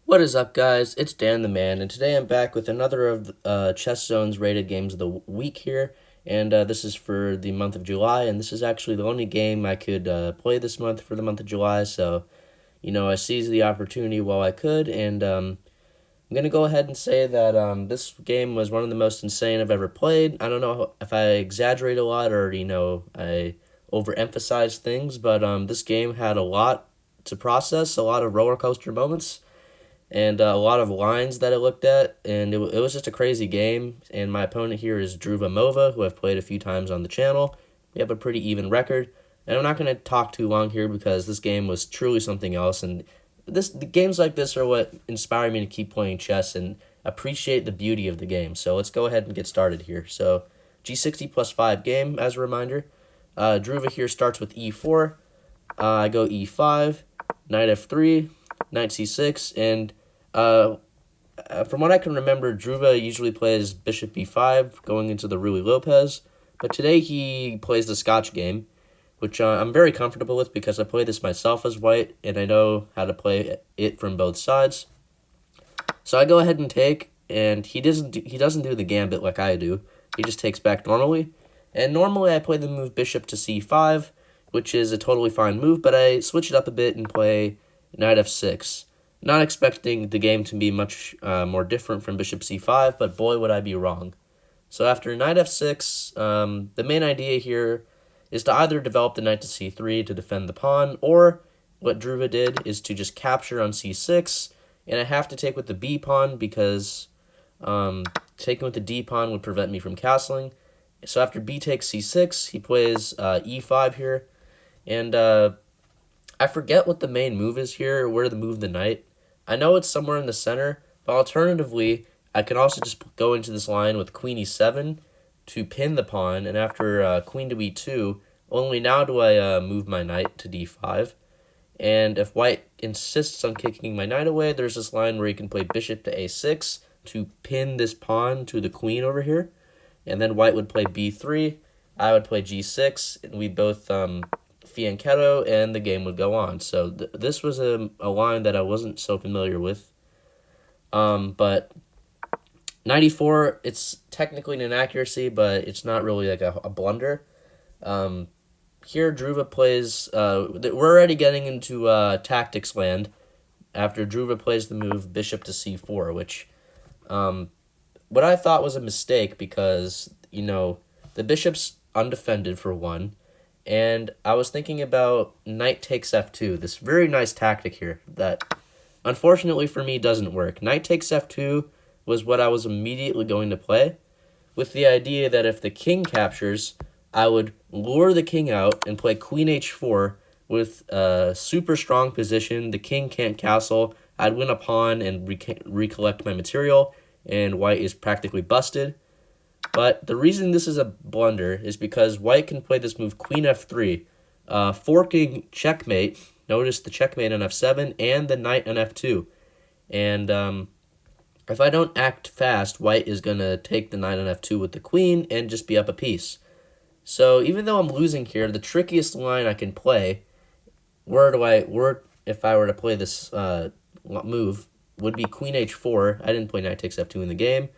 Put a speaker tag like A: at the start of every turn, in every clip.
A: What is up, guys? It's Dan the Man, and today I'm back with another of Chess Zone's rated games of the week here. And this is for the month of July, and this is actually the only game I could play this month for the month of July. So, I seized the opportunity while I could, and I'm going to go ahead and say that this game was one of the most insane I've ever played. I don't know if I exaggerate a lot or, I overemphasize things, but this game had a lot to process, a lot of roller coaster moments and a lot of lines that I looked at, and it was just a crazy game. And my opponent here is Dhruva Movva, who I've played a few times on the channel. We have a pretty even record, and I'm not going to talk too long here because this game was truly something else. And the games like this are what inspire me to keep playing chess and appreciate the beauty of the game. So let's go ahead and get started here. So G60 plus 5 game, as a reminder. Dhruva here starts with E4. I go E5, Knight F3, Knight C6, and from what I can remember, Dhruva usually plays Bishop B5, going into the Ruy Lopez, but today he plays the Scotch game, which I'm very comfortable with because I play this myself as white, and I know how to play it from both sides. So I go ahead and take, and he doesn't do the gambit like I do. He just takes back normally, and normally I play the move Bishop to C5, which is a totally fine move, but I switch it up a bit and play Knight F6. Not expecting the game to be much more different from Bishop C5, but boy would I be wrong. So after Knight F6, the main idea here is to either develop the Knight to C3 to defend the pawn, or what Dhruva did is to just capture on C6, and I have to take with the B pawn because taking with the D pawn would prevent me from castling. So after B takes C6, he plays E5 here, and I forget what the main move is here, or where to move the knight. I know it's somewhere in the center, but alternatively, I can also just go into this line with Queen E7 to pin the pawn, and after Queen to E2, only now do I move my knight to D5. And if white insists on kicking my knight away, there's this line where you can play Bishop to A6 to pin this pawn to the queen over here. And then white would play B3, I would play G6, and we both fianchetto, and the game would go on. So this was a line that I wasn't so familiar with. But 94, it's technically an inaccuracy, but it's not really like a blunder. Here, Dhruva plays, we're already getting into tactics land after Dhruva plays the move Bishop to C4, which what I thought was a mistake because, the bishop's undefended for one, and I was thinking about knight takes f2, this very nice tactic here that, unfortunately for me, doesn't work. Knight takes f2 was what I was immediately going to play, with the idea that if the king captures, I would lure the king out and play queen h4 with a super strong position. The king can't castle. I'd win a pawn and recollect my material, and white is practically busted. But the reason this is a blunder is because white can play this move Queen f3, forking checkmate. Notice the checkmate on f7 and the knight on f2. And if I don't act fast, white is going to take the knight on f2 with the queen and just be up a piece. So even though I'm losing here, the trickiest line I can play, if I were to play this move, would be Queen h4. I didn't play knight takes f2 in the game.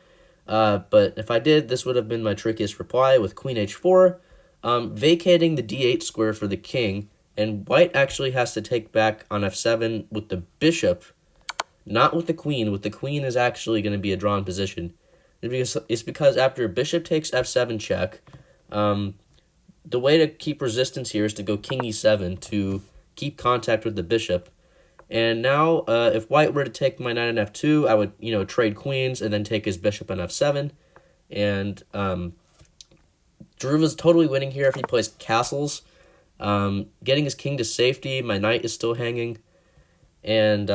A: But if I did, this would have been my trickiest reply with Queen h4, vacating the d8 square for the king, and white actually has to take back on f7 with the bishop, not with the queen. With the queen is actually going to be a drawn position. It's because after bishop takes f7 check, the way to keep resistance here is to go king e7 to keep contact with the bishop. And now, if white were to take my knight on f2, I would, trade queens and then take his bishop on f7. And Dhruva's totally winning here if he plays castles. Getting his king to safety, my knight is still hanging. And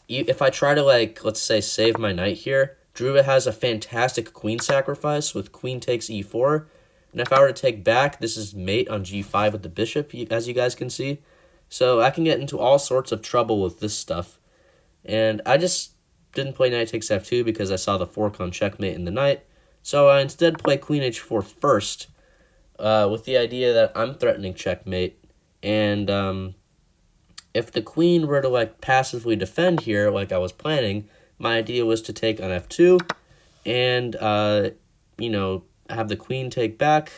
A: if I try to, let's say, save my knight here, Dhruva has a fantastic queen sacrifice with queen takes e4. And if I were to take back, this is mate on g5 with the bishop, as you guys can see. So I can get into all sorts of trouble with this stuff. And I just didn't play knight takes f2 because I saw the fork on checkmate in the knight. So I instead play queen h4 first, with the idea that I'm threatening checkmate. And if the queen were to like passively defend here, like I was planning, my idea was to take on f2 and have the queen take back,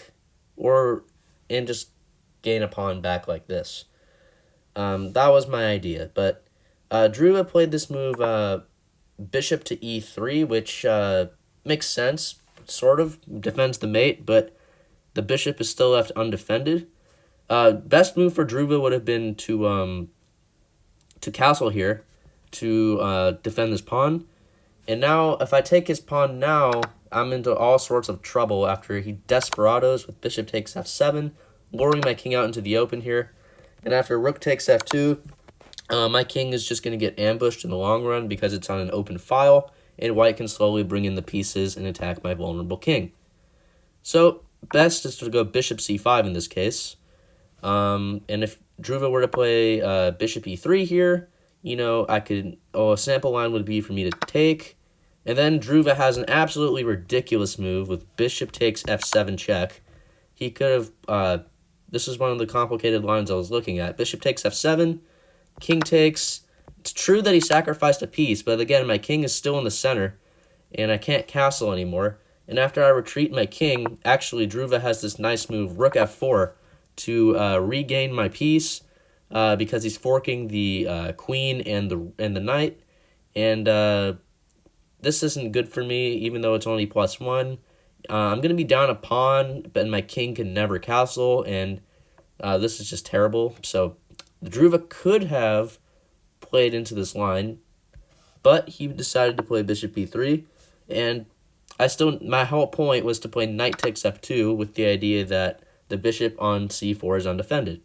A: and just gain a pawn back like this. That was my idea, but Dhruva played this move, bishop to e3, which makes sense, sort of defends the mate, but the bishop is still left undefended. Best move for Dhruva would have been to castle here to defend this pawn. And now, if I take his pawn now, I'm into all sorts of trouble after he desperados with bishop takes f7, luring my king out into the open here. And after rook takes f2, my king is just going to get ambushed in the long run because it's on an open file, and white can slowly bring in the pieces and attack my vulnerable king. So, best is to go bishop c5 in this case. And if Dhruva were to play bishop e3 here, a sample line would be for me to take. And then Dhruva has an absolutely ridiculous move with bishop takes f7 check. He could have, this is one of the complicated lines I was looking at. Bishop takes f7, king takes. It's true that he sacrificed a piece, but again, my king is still in the center, and I can't castle anymore. And after I retreat my king, actually Dhruva has this nice move, rook f4, to regain my piece, because he's forking the queen and the knight, and this isn't good for me, even though it's only +1. I'm going to be down a pawn, but my king can never castle, and this is just terrible. So Dhruva could have played into this line, but he decided to play bishop e3, and my whole point was to play knight takes f2 with the idea that the bishop on c4 is undefended.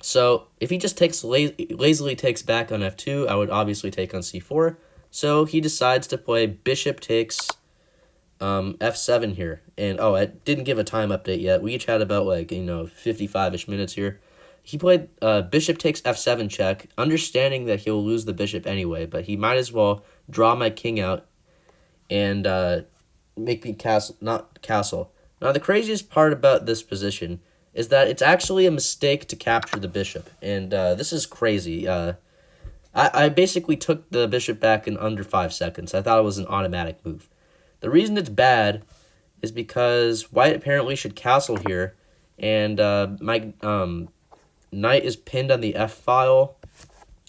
A: So if he just lazily takes back on f2, I would obviously take on c4. So he decides to play bishop takes f7 here. And I didn't give a time update yet. We each had about 55-ish minutes here. He played bishop takes f7 check, understanding that he'll lose the bishop anyway, but he might as well draw my king out and make me not castle. Now the craziest part about this position is that it's actually a mistake to capture the bishop, and this is crazy. I basically took the bishop back in under 5 seconds. I thought it was an automatic move. The reason it's bad is because white apparently should castle here, and my knight is pinned on the f-file,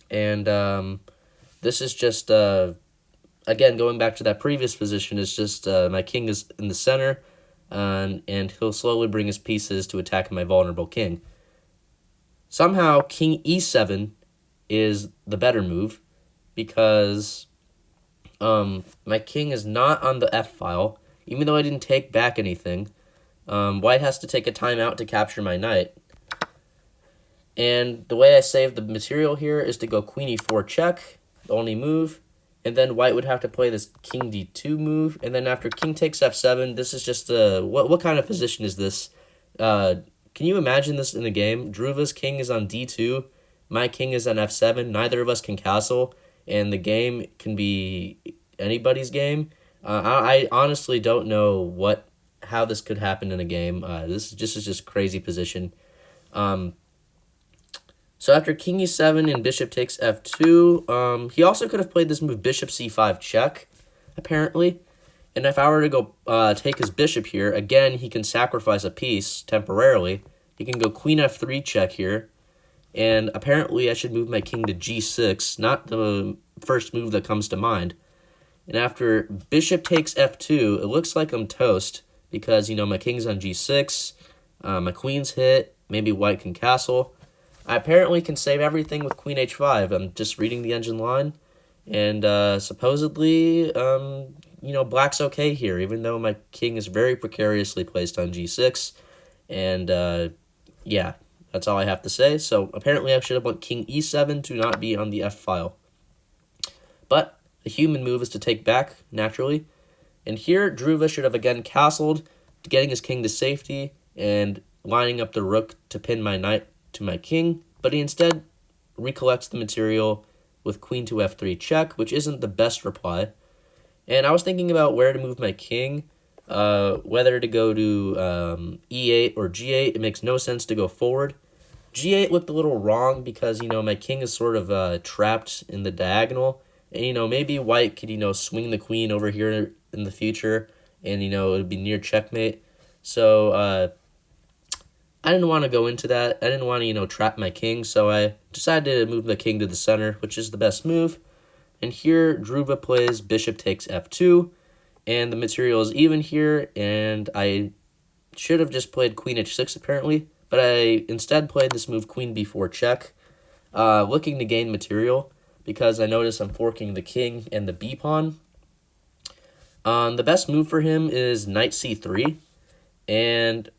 A: and this is just, again, going back to that previous position, it's just my king is in the center, and he'll slowly bring his pieces to attack my vulnerable king. Somehow, king e7 is the better move, because my king is not on the f-file, even though I didn't take back anything. White has to take a timeout to capture my knight. And the way I save the material here is to go queen e4 check, the only move, and then white would have to play this king d2 move, and then after king takes f7, this is just what kind of position is this? Can you imagine this in a game? Dhruva's king is on d2, my king is on f7, neither of us can castle, and the game can be anybody's game. I honestly don't know how this could happen in a game. This is just crazy position. So after king e7 and bishop takes f2, he also could have played this move bishop c5 check, apparently. And if I were to go take his bishop here, again, he can sacrifice a piece temporarily. He can go queen f3 check here. And apparently I should move my king to g6, not the first move that comes to mind. And after bishop takes f2, it looks like I'm toast because, my king's on g6, my queen's hit, maybe white can castle. I apparently can save everything with queen h5. I'm just reading the engine line, and supposedly, black's okay here, even though my king is very precariously placed on g6, and yeah, that's all I have to say. So apparently I should have put king e7 to not be on the f-file. But the human move is to take back, naturally, and here Dhruva should have again castled, getting his king to safety, and lining up the rook to pin my knight to my king, but he instead recollects the material with queen to f3 check, which isn't the best reply. And I was thinking about where to move my king, whether to go to e8 or g8. It makes no sense to go forward. G8 looked a little wrong because, my king is sort of trapped in the diagonal. And, maybe white could, swing the queen over here in the future, and, it would be near checkmate. So, I didn't want to go into that. I didn't want to, trap my king, so I decided to move the king to the center, which is the best move. And here, Dhruva plays bishop takes f2, and the material is even here, and I should have just played queen h6 apparently, but I instead played this move queen b4 check, looking to gain material, because I notice I'm forking the king and the b pawn. The best move for him is knight c3, and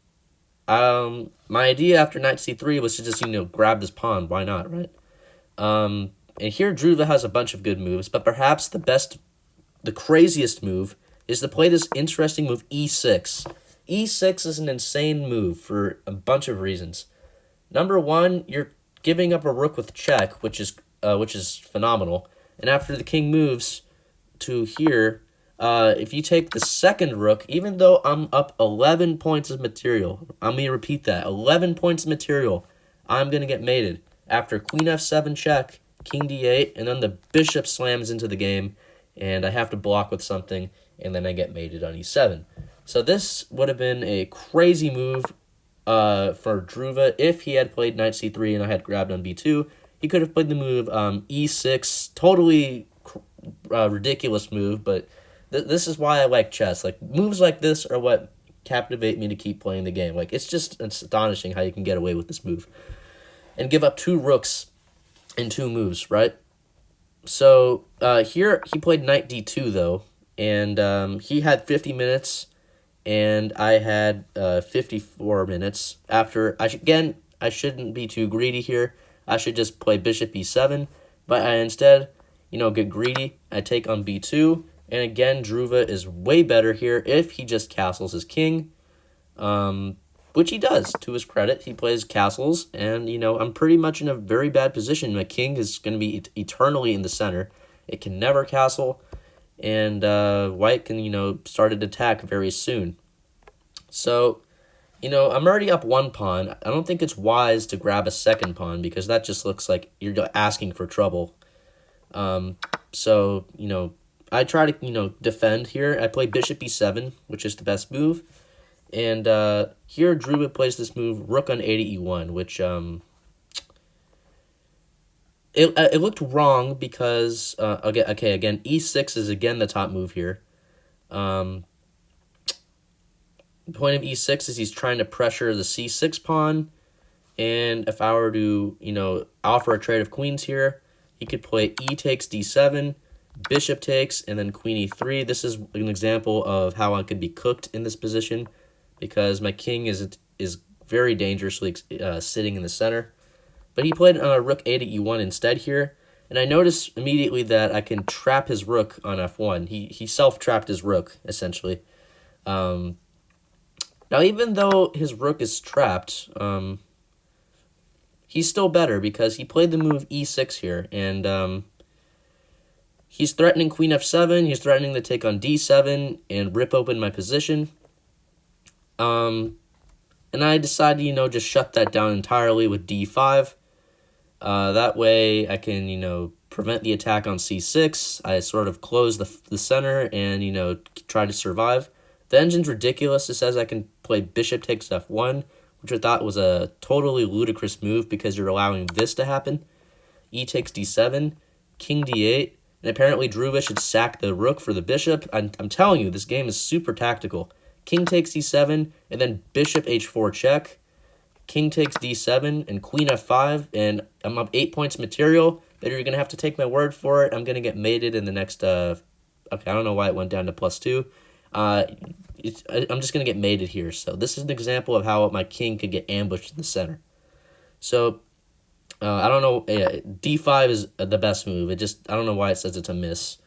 A: my idea after knight c3 was to just, grab this pawn. Why not, right? And here Dhruva has a bunch of good moves, but perhaps the craziest move is to play this interesting move e6. E6 is an insane move for a bunch of reasons. Number one, you're giving up a rook with check, which is phenomenal. And after the king moves to here, if you take the second rook, even though I'm up 11 points of material, I'm going to repeat that, 11 points of material, I'm going to get mated. After queen f7 check, king d8, and then the bishop slams into the game, and I have to block with something, and then I get mated on e7. So this would have been a crazy move for Dhruva if he had played knight c3 and I had grabbed on b2. He could have played the move e6, totally ridiculous move, but this is why I like chess. Like, moves like this are what captivate me to keep playing the game. Like, it's just astonishing how you can get away with this move and give up 2 rooks in 2 moves, right? So here he played knight d2 though, and he had 50 minutes, and I had 54 minutes. After I shouldn't be too greedy here. I should just play bishop e7, but I instead, get greedy. I take on b2. And again, Dhruva is way better here if he just castles his king, which he does, to his credit. He plays castles, and, I'm pretty much in a very bad position. My king is going to be eternally in the center. It can never castle, and white can, start an attack very soon. So, I'm already up 1 pawn. I don't think it's wise to grab a second pawn, because that just looks like you're asking for trouble. So, I try to, defend here. I play bishop e7, which is the best move. And here Dhruva plays this move, rook on a to e1, which it looked wrong because, again, e6 is again the top move here. The point of e6 is he's trying to pressure the c6 pawn. And if I were to, offer a trade of queens here, he could play e takes d7, bishop takes, and then queen e3. This is an example of how I could be cooked in this position, because my king is very dangerously sitting in the center. But he played rook a to e1 instead here, and I noticed immediately that I can trap his rook on f1. He self-trapped his rook, essentially. Now, even though his rook is trapped, he's still better because he played the move e6 here, and he's threatening queen f7, he's threatening to take on d7 and rip open my position. And I decided, just shut that down entirely with d5. That way I can, prevent the attack on c6. I sort of close the center and, try to survive. The engine's ridiculous. It says I can play bishop takes f1, which I thought was a totally ludicrous move because you're allowing this to happen. E takes d7, king d8, and apparently Dhruva should sack the rook for the bishop. I'm telling you, this game is super tactical. King takes d7, and then bishop h4 check. King takes d7, and queen f5, and I'm up 8 points material, but you're going to have to take my word for it. I'm going to get mated in the next, okay, I don't know why it went down to +2. I'm just going to get mated here. So this is an example of how my king could get ambushed in the center. So I don't know. D5 is the best move. I don't know why it says it's a miss.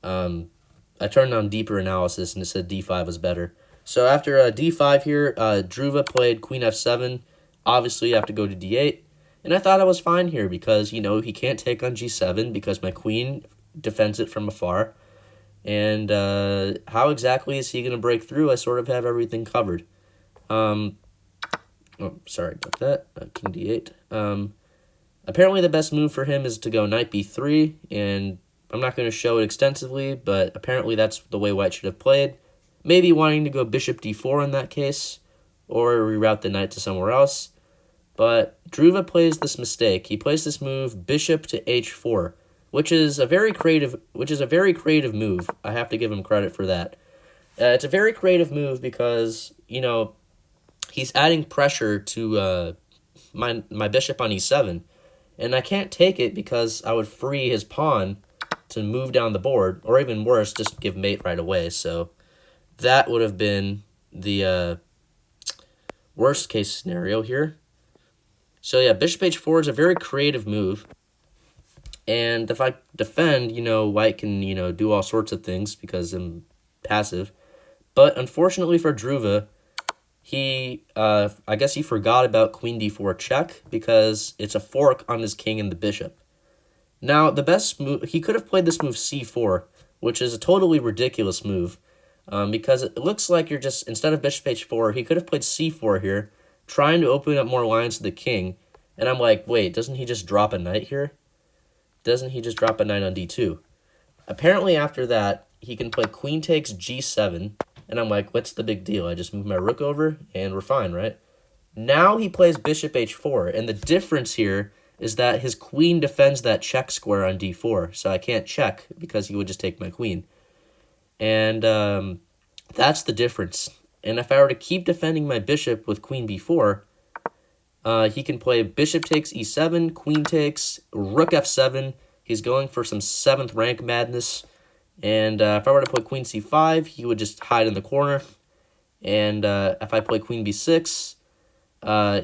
A: I turned on deeper analysis and it said D5 was better. So after D5 here, Dhruva played queen f7. Obviously, you have to go to D8. And I thought I was fine here because, he can't take on G7 because my queen defends it from afar. And how exactly is he going to break through? I sort of have everything covered. Dhruva Oh, sorry about that. King d8. Apparently the best move for him is to go knight b3, and I'm not going to show it extensively, but apparently that's the way white should have played. Maybe wanting to go bishop d4 in that case, or reroute the knight to somewhere else. But Dhruva plays this mistake. He plays this move bishop to h4, which is a very creative move. I have to give him credit for that. It's a very creative move because, he's adding pressure to my bishop on e7, and I can't take it because I would free his pawn to move down the board, or even worse, just give mate right away. So that would have been the worst case scenario here. So yeah, bishop h4 is a very creative move. And if I defend, white can, do all sorts of things because I'm passive. But unfortunately for Dhruva, I guess he forgot about queen d4 check because it's a fork on his king and the bishop. Now, the best move, he could have played this move c4, which is a totally ridiculous move. Because it looks like you're just, instead of bishop h4, he could have played c4 here, trying to open up more lines to the king. And I'm like, wait, doesn't he just drop a knight here? Doesn't he just drop a knight on d2? Apparently after that, he can play queen takes g7, and I'm like, what's the big deal? I just move my rook over, and we're fine, right? Now he plays bishop h4, and the difference here is that his queen defends that check square on d4, so I can't check because he would just take my queen. And that's the difference. And if I were to keep defending my bishop with queen b4, he can play bishop takes e7, queen takes, rook f7. He's going for some 7th rank madness. And if I were to play queen c5, he would just hide in the corner. And if I play queen b6,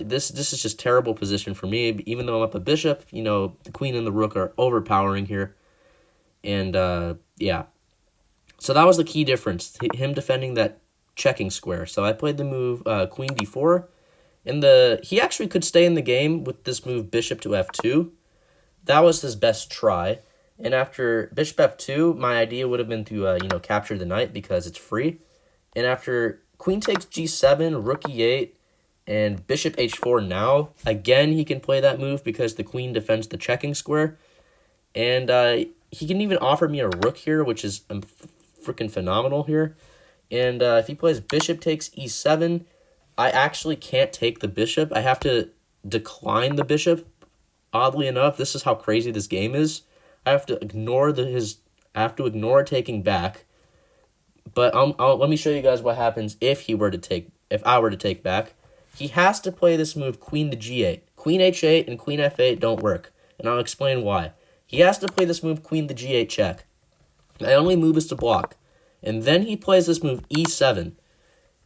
A: this is just terrible position for me. Even though I'm up a bishop, the queen and the rook are overpowering here. And yeah. So that was the key difference, him defending that checking square. So I played the move queen d4. He actually could stay in the game with this move bishop to f2. That was his best try. And after bishop f2, my idea would have been to capture the knight because it's free. And after queen takes g7, rook e8, and bishop h4 now, again he can play that move because the queen defends the checking square. And he can even offer me a rook here, which is freaking phenomenal here. And if he plays bishop takes e7, I actually can't take the bishop. I have to decline the bishop. Oddly enough, this is how crazy this game is. I have to ignore taking back. But let me show you guys what happens if I were to take back. He has to play this move queen to g8. Queen h8 and queen f8 don't work, and I'll explain why. He has to play this move queen to g8 check. My only move is to block. And then he plays this move e7.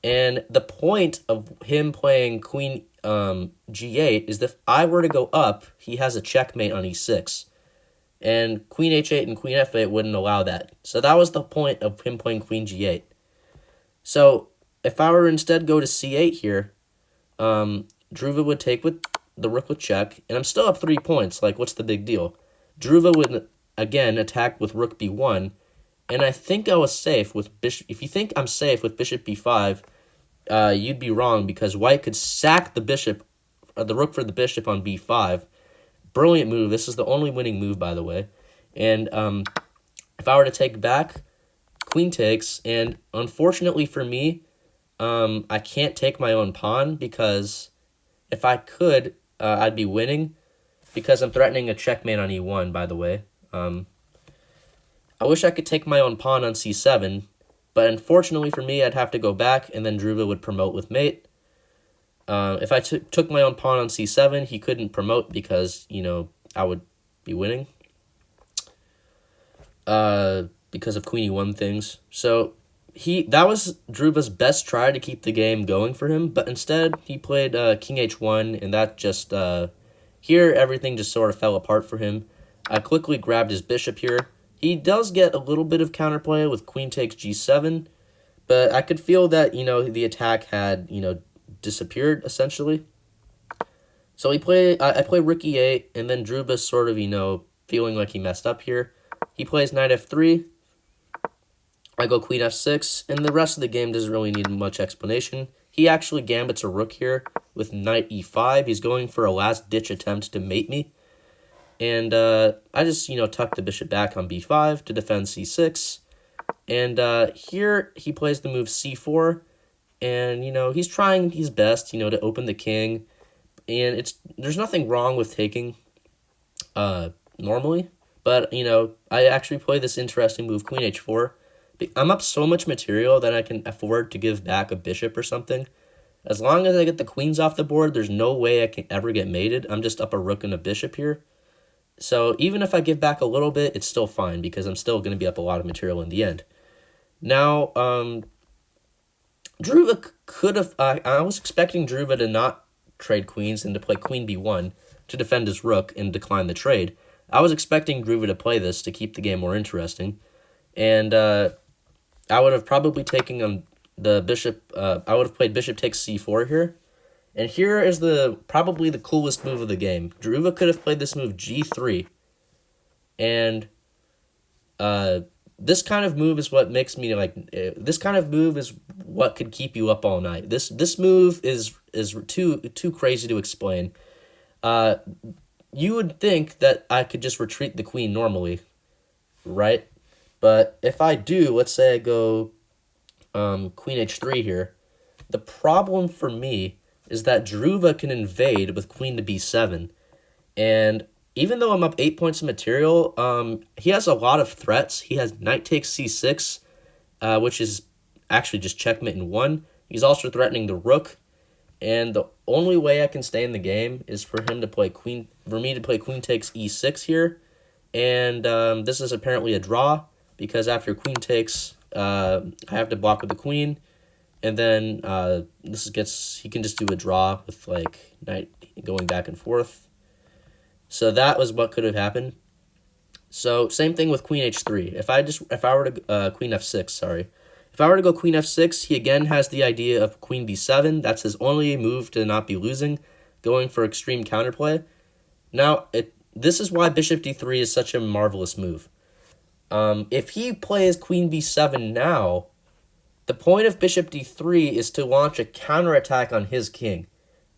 A: And the point of him playing queen g8 is that if I were to go up, he has a checkmate on e6. And queen h8 and queen f8 wouldn't allow that. So that was the point of him playing queen g8. So if I were to instead go to c8 here, Dhruva would take with the rook with check, and I'm still up 3 points. Like, what's the big deal? Dhruva would, again, attack with rook b1, and I think I was safe with bishop. If you think I'm safe with bishop b5, you'd be wrong because white could sack the rook for the bishop on b5. Brilliant move. This is the only winning move, by the way. And if I were to take back, queen takes, and unfortunately for me, I can't take my own pawn because if I could, I'd be winning because I'm threatening a checkmate on e1, by the way. I wish I could take my own pawn on c7, but unfortunately for me, I'd have to go back, and then Dhruva would promote with mate. If I took my own pawn on c7, he couldn't promote because, I would be winning because of queen e1 things. So that was Dhruva's best try to keep the game going for him, but instead he played king h1, and that just, here everything just sort of fell apart for him. I quickly grabbed his bishop here. He does get a little bit of counterplay with queen takes g7, but I could feel that, the attack had, disappeared, essentially. So I play rook e8, and then Dhruva's sort of, feeling like he messed up here. He plays knight f3. I go queen f6, and the rest of the game doesn't really need much explanation. he actually gambits a rook here with knight e5. He's going for a last-ditch attempt to mate me. And I just, tuck the bishop back on b5 to defend c6. And here he plays the move c4. And, he's trying his best, to open the king. And there's nothing wrong with taking normally. But, I actually play this interesting move, queen h4. I'm up so much material that I can afford to give back a bishop or something. As long as I get the queens off the board, there's no way I can ever get mated. I'm just up a rook and a bishop here. So even if I give back a little bit, it's still fine because I'm still going to be up a lot of material in the end. Now, Dhruva could have... I was expecting Dhruva to not trade queens and to play queen b1 to defend his rook and decline the trade. I was expecting Dhruva to play this to keep the game more interesting. And I would have probably taken the bishop... I would have played bishop takes c4 here. And here is probably the coolest move of the game. Dhruva could have played this move g3. And this kind of move is what makes me this kind of move is what could keep you up all night. This move is too crazy to explain. You would think that I could just retreat the queen normally, right? But if I do, let's say I go queen h3 here, the problem for me is that Dhruva can invade with queen to b7. And even though I'm up 8 points of material, he has a lot of threats. He has knight takes c6, which is actually just checkmate in 1. He's also threatening the rook. And the only way I can stay in the game is for me to play queen takes e6 here. And this is apparently a draw, because after queen takes, I have to block with the queen. And then he can just do a draw with knight going back and forth. So that was what could have happened. So same thing with queen h3. If I were to queen f6, sorry. If I were to go queen f6, he again has the idea of queen b7. That's his only move to not be losing, going for extreme counterplay. Now, this is why bishop d3 is such a marvelous move. If he plays queen b7 now, the point of bishop d3 is to launch a counterattack on his king.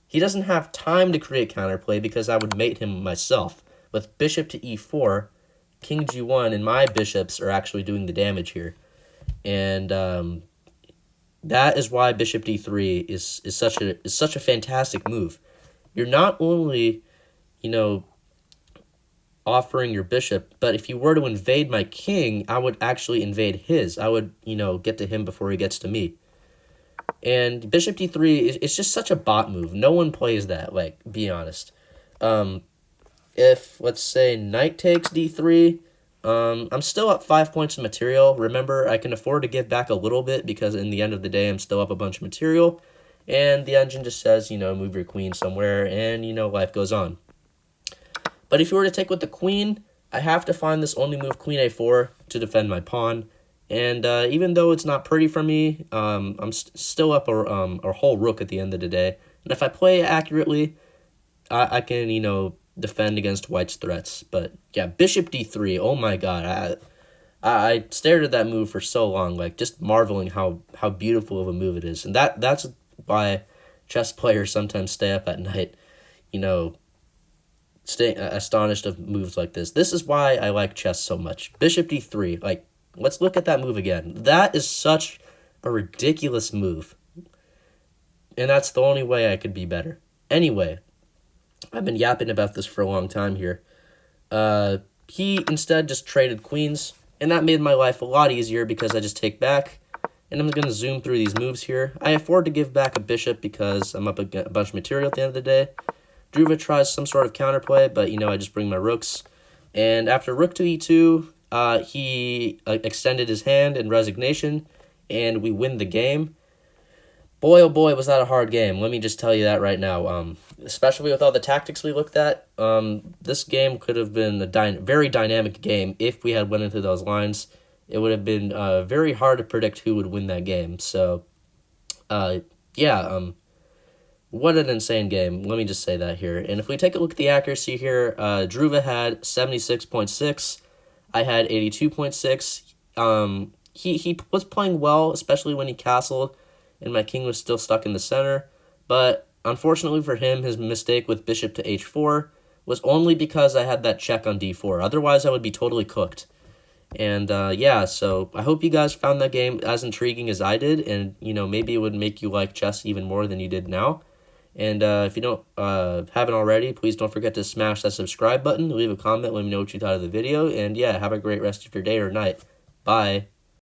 A: He doesn't have time to create counterplay because I would mate him myself. With bishop to e4, king g1, and my bishops are actually doing the damage here. And that is why bishop d3 is such a fantastic move. You're not only, offering your bishop, but if you were to invade my king, I would actually invade his. I would, get to him before he gets to me. And bishop d3 is just such a bot move. No one plays that, be honest. If, let's say, knight takes d3, I'm still up 5 points of material. Remember, I can afford to give back a little bit because in the end of the day, I'm still up a bunch of material. And the engine just says, move your queen somewhere, and, life goes on. But if you were to take with the queen, I have to find this only move, queen a4, to defend my pawn. And even though it's not pretty for me, I'm still up a whole rook at the end of the day. And if I play accurately, I can, defend against white's threats. But yeah, bishop d3, oh my god. I stared at that move for so long, just marveling how beautiful of a move it is. And that's why chess players sometimes stay up at night, stay astonished of moves like this. This is why I like chess so much. Bishop d3, let's look at that move again. That is such a ridiculous move. And that's the only way I could be better. Anyway, I've been yapping about this for a long time here. He instead just traded queens, and that made my life a lot easier because I just take back. And I'm going to zoom through these moves here. I afford to give back a bishop because I'm up a bunch of material at the end of the day. Dhruva tries some sort of counterplay, but, I just bring my rooks. And after rook to e2, he extended his hand in resignation, and we win the game. Boy, oh boy, was that a hard game. Let me just tell you that right now. Especially with all the tactics we looked at, this game could have been a very dynamic game if we had went into those lines. It would have been very hard to predict who would win that game. So, what an insane game. Let me just say that here. And if we take a look at the accuracy here, Dhruva had 76.6. I had 82.6. He was playing well, especially when he castled. and my king was still stuck in the center. But unfortunately for him, his mistake with bishop to h4 was only because I had that check on d4. Otherwise, I would be totally cooked. And yeah, so I hope you guys found that game as intriguing as I did, and maybe it would make you like chess even more than you did now. And if you don't haven't already, please don't forget to smash that subscribe button, leave a comment, let me know what you thought of the video, and yeah, have a great rest of your day or night. Bye.